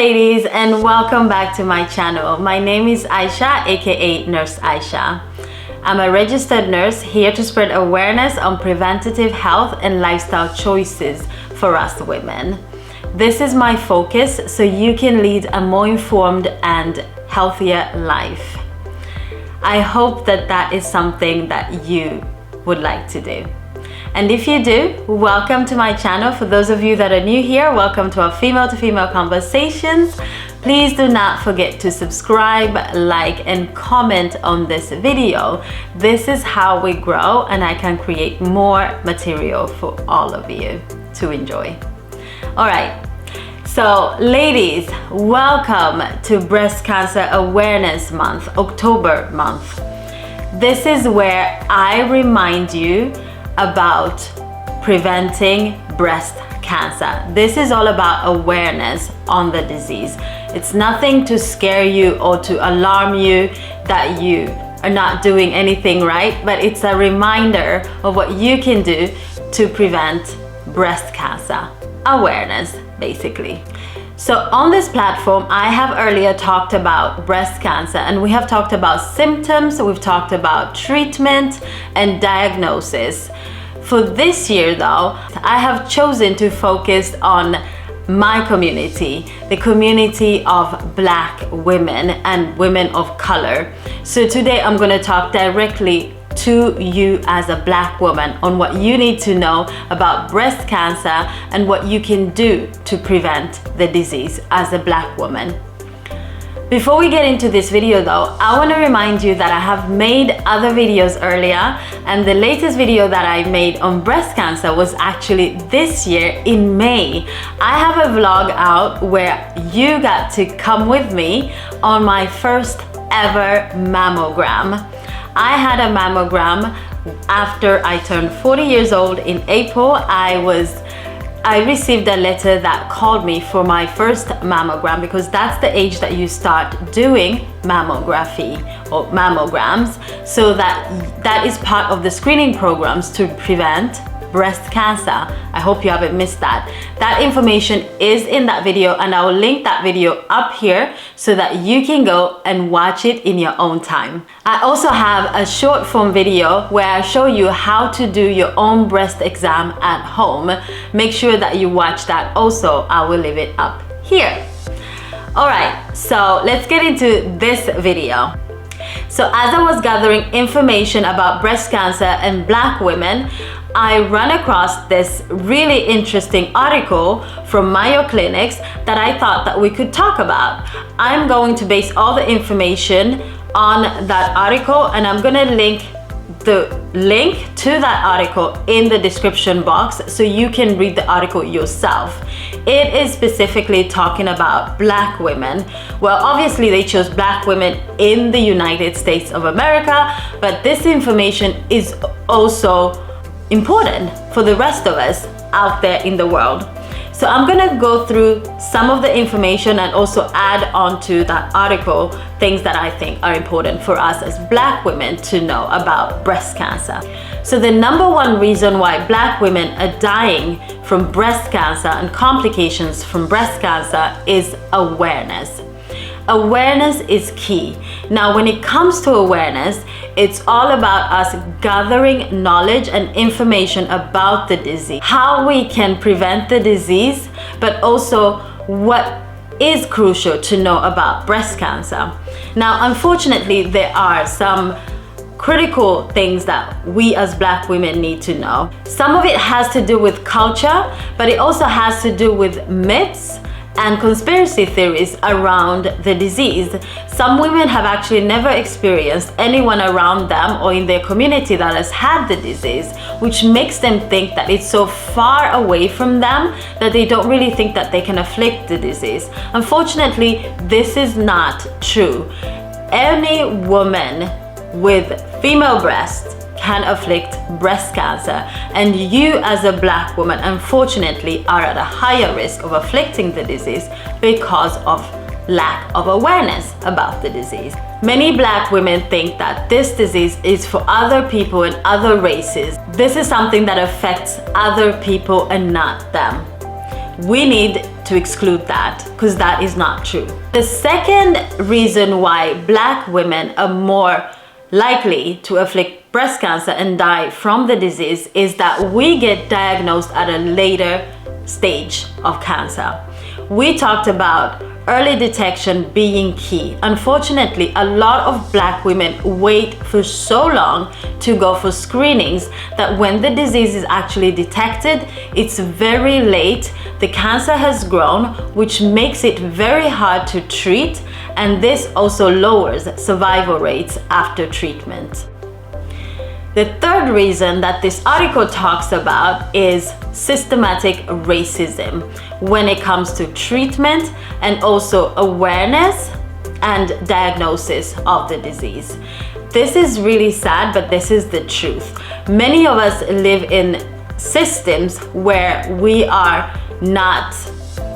ladies, and welcome back to my channel. My name is Aisha, aka Nurse Aisha. I'm a registered nurse here to spread awareness on preventative health and lifestyle choices for us women. This is my focus so you can lead a more informed and healthier life. I hope that is something that you would like to do. And if you do, welcome to my channel. For those of you that are new here, welcome to our female to female conversations. Please do not forget to subscribe, like, and comment on this video. This is how we grow and I can create more material for all of you to enjoy. All right, so ladies, welcome to Breast Cancer Awareness Month, October month. This is where I remind you about preventing breast cancer. This is all about awareness on the disease. It's nothing to scare you or to alarm you that you are not doing anything right, but it's a reminder of what you can do to prevent breast cancer. Awareness, basically. So on this platform, I have earlier talked about breast cancer, and we have talked about symptoms, we've talked about treatment and diagnosis. For this year though, I have chosen to focus on my community, the community of Black women and women of color. So today I'm going to talk directly to you as a Black woman on what you need to know about breast cancer and what you can do to prevent the disease as a Black woman. Before we get into this video though, I want to remind you that I have made other videos earlier, and the latest video that I made on breast cancer was actually this year in May. I have a vlog out where you got to come with me on my first ever mammogram. I had a mammogram after I turned 40 years old in April. I received a letter that called me for my first mammogram, because that's the age that you start doing mammography or mammograms. So that is part of the screening programs to prevent breast cancer. I hope you haven't missed that. That information is in that video, and I will link that video up here so that you can go and watch it in your own time. I also have a short form video where I show you how to do your own breast exam at home. Make sure that you watch that also. I will leave it up here. All right, so let's get into this video. So as I was gathering information about breast cancer and Black women, I ran across this really interesting article from Mayo Clinics that I thought that we could talk about. I'm going to base all the information on that article, and I'm going to link the link to that article in the description box so you can read the article yourself. It is specifically talking about Black women. Well, obviously they chose Black women in the United States of America, but this information is also important for the rest of us out there in the world. So I'm gonna go through some of the information and also add on to that article things that I think are important for us as Black women to know about breast cancer. So the number one reason why Black women are dying from breast cancer and complications from breast cancer is awareness. Awareness is key. Now, when it comes to awareness, it's all about us gathering knowledge and information about the disease, how we can prevent the disease, but also what is crucial to know about breast cancer. Now, unfortunately, there are some critical things that we as Black women need to know. Some of it has to do with culture, but it also has to do with myths and conspiracy theories around the disease. Some women have actually never experienced anyone around them or in their community that has had the disease, which makes them think that it's so far away from them that they don't really think that they can afflict the disease. Unfortunately, this is not true. Any woman with female breasts can afflict breast cancer, and you as a Black woman unfortunately are at a higher risk of afflicting the disease because of lack of awareness about the disease. Many Black women think that this disease is for other people and other races. This is something that affects other people and not them. We need to exclude that, because that is not true. The second reason why Black women are more likely to afflict breast cancer and die from the disease is that we get diagnosed at a later stage of cancer. We talked about early detection being key. Unfortunately, a lot of Black women wait for so long to go for screenings that when the disease is actually detected, it's very late. The cancer has grown, which makes it very hard to treat, and this also lowers survival rates after treatment. The third reason that this article talks about is systematic racism when it comes to treatment and also awareness and diagnosis of the disease. This is really sad, but this is the truth. Many of us live in systems where we are not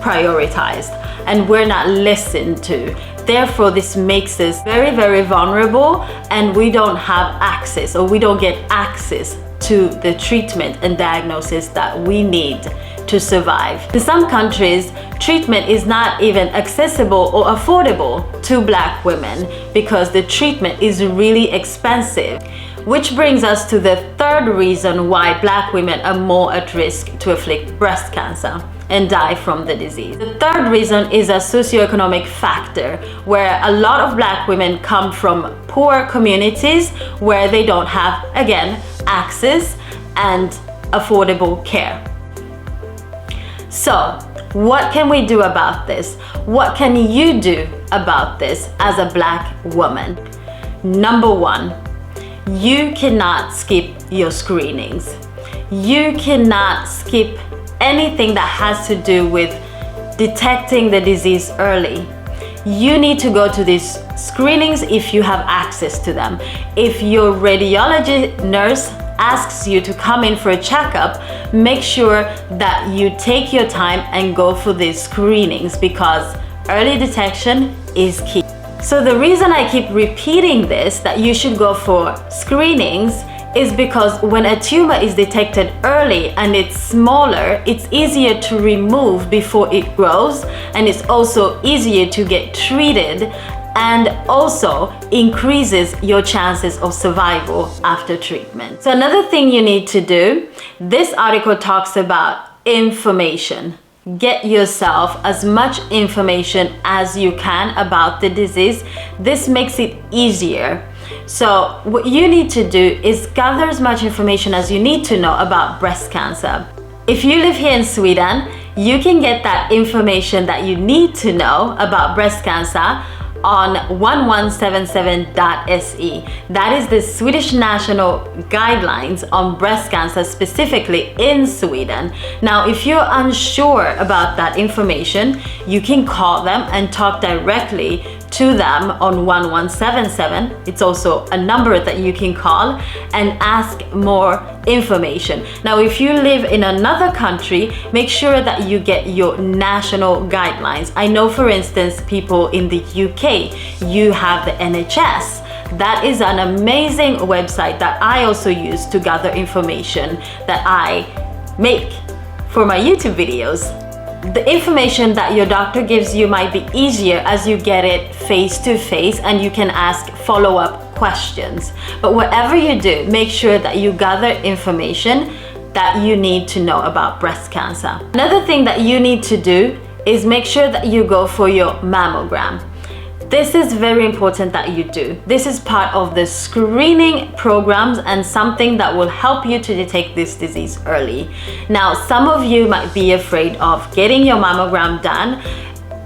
prioritized and we're not listened to. Therefore, this makes us very, very vulnerable, and we don't have access, or we don't get access to the treatment and diagnosis that we need to survive. In some countries, treatment is not even accessible or affordable to Black women because the treatment is really expensive. Which brings us to the third reason why Black women are more at risk to afflict breast cancer and die from the disease. The third reason is a socio-economic factor, where a lot of Black women come from poor communities where they don't have, again, access and affordable care. So, what can we do about this? What can you do about this as a Black woman? Number one, you cannot skip your screenings. You cannot skip anything that has to do with detecting the disease early. You need to go to these screenings if you have access to them. If your radiology nurse asks you to come in for a checkup, make sure that you take your time and go for these screenings, because early detection is key. So the reason I keep repeating this, that you should go for screenings, is because when a tumor is detected early and it's smaller, it's easier to remove before it grows, and it's also easier to get treated, and also increases your chances of survival after treatment. So another thing you need to do, this article talks about information. Get yourself as much information as you can about the disease. This makes it easier. So what you need to do is gather as much information as you need to know about breast cancer. If you live here in Sweden, you can get that information that you need to know about breast cancer on 1177.se. That is the Swedish national guidelines on breast cancer, specifically in Sweden. Now, if you're unsure about that information, you can call them and talk directly to them on 1177. It's also a number that you can call and ask more information. Now, if you live in another country, make sure that you get your national guidelines. I know, for instance, people in the UK, you have the NHS. That is an amazing website that I also use to gather information that I make for my YouTube videos. The information that your doctor gives you might be easier as you get it face to face and you can ask follow-up questions. But whatever you do, make sure that you gather information that you need to know about breast cancer. Another thing that you need to do is make sure that you go for your mammogram. This is very important that you do. This is part of the screening programs and something that will help you to detect this disease early. Now, some of you might be afraid of getting your mammogram done,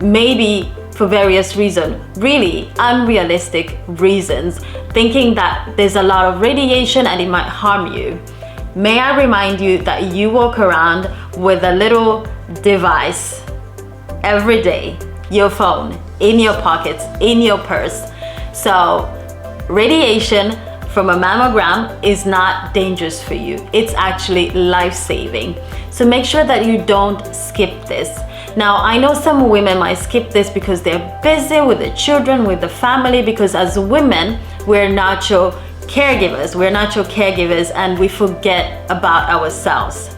maybe for various reasons, really unrealistic reasons, thinking that there's a lot of radiation and it might harm you. May I remind you that you walk around with a little device every day, your phone, in your pockets, in your purse. So radiation from a mammogram is not dangerous for you. It's actually life-saving. So make sure that you don't skip this. Now, I know some women might skip this because they're busy with the children, with the family, because as women, we're natural caregivers. And we forget about ourselves.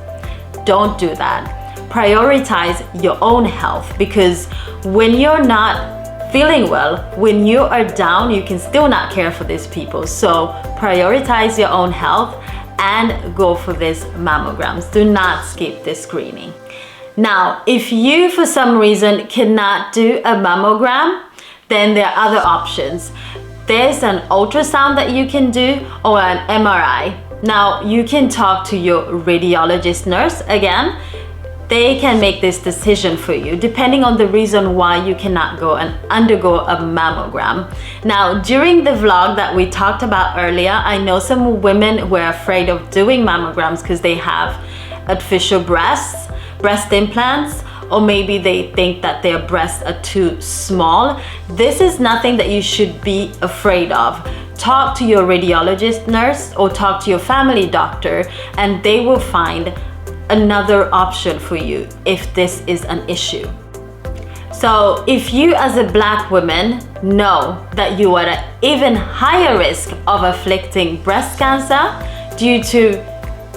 Don't do that. prioritize your own health, because when you're not feeling well, when you are down, you can still not care for these people. So prioritize your own health and go for these mammograms. Do not skip this screening. Now, if you for some reason cannot do a mammogram, then there are other options. There's an ultrasound that you can do, or an MRI. Now, you can talk to your radiologist nurse again. They can make this decision for you depending on the reason why you cannot go and undergo a mammogram. Now, during the vlog that we talked about earlier, I know some women were afraid of doing mammograms because they have artificial breasts, breast implants, or maybe they think that their breasts are too small. This is nothing that you should be afraid of. Talk to your radiologist nurse or talk to your family doctor, and they will find another option for you if this is an issue. So if you as a Black woman know that you are at even higher risk of afflicting breast cancer due to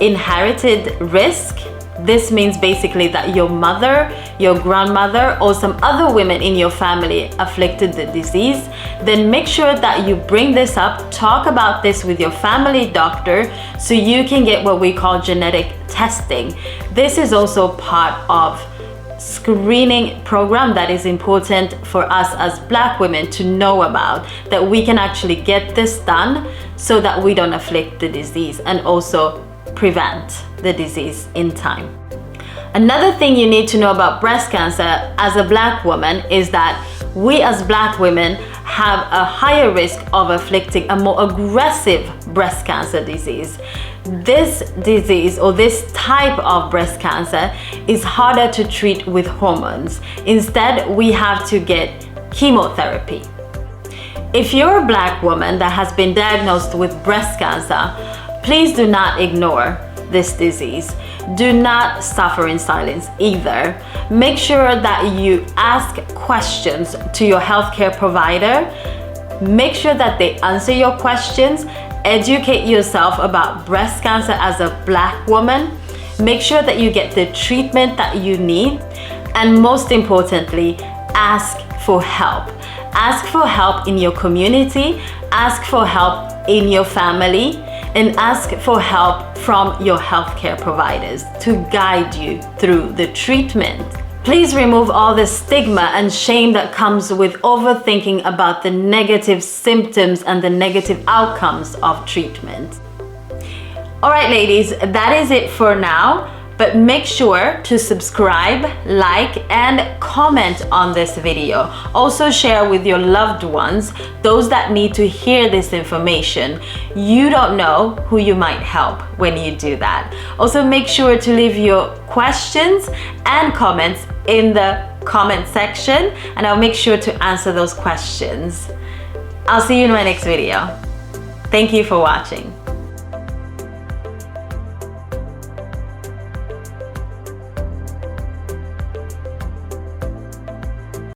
inherited risk, this means basically that your mother, your grandmother, or some other women in your family afflicted the disease, then make sure that you bring this up, talk about this with your family doctor so you can get what we call genetic testing. This is also part of screening program that is important for us as Black women to know about, that we can actually get this done so that we don't afflict the disease and also prevent the disease in time. Another thing you need to know about breast cancer as a Black woman is that we as Black women have a higher risk of afflicting a more aggressive breast cancer disease. This disease, or this type of breast cancer, is harder to treat with hormones. Instead, we have to get chemotherapy. If you're a Black woman that has been diagnosed with breast cancer, please do not ignore this disease. Do not suffer in silence either. Make sure that you ask questions to your healthcare provider. Make sure that they answer your questions. Educate yourself about breast cancer as a Black woman. Make sure that you get the treatment that you need. And most importantly, ask for help. Ask for help in your community. Ask for help in your family. And ask for help from your healthcare providers to guide you through the treatment. Please remove all the stigma and shame that comes with overthinking about the negative symptoms and the negative outcomes of treatment. All right, ladies, that is it for now. But make sure to subscribe, like, and comment on this video. Also share with your loved ones, those that need to hear this information. You don't know who you might help when you do that. Also make sure to leave your questions and comments in the comment section, and I'll make sure to answer those questions. I'll see you in my next video. Thank you for watching.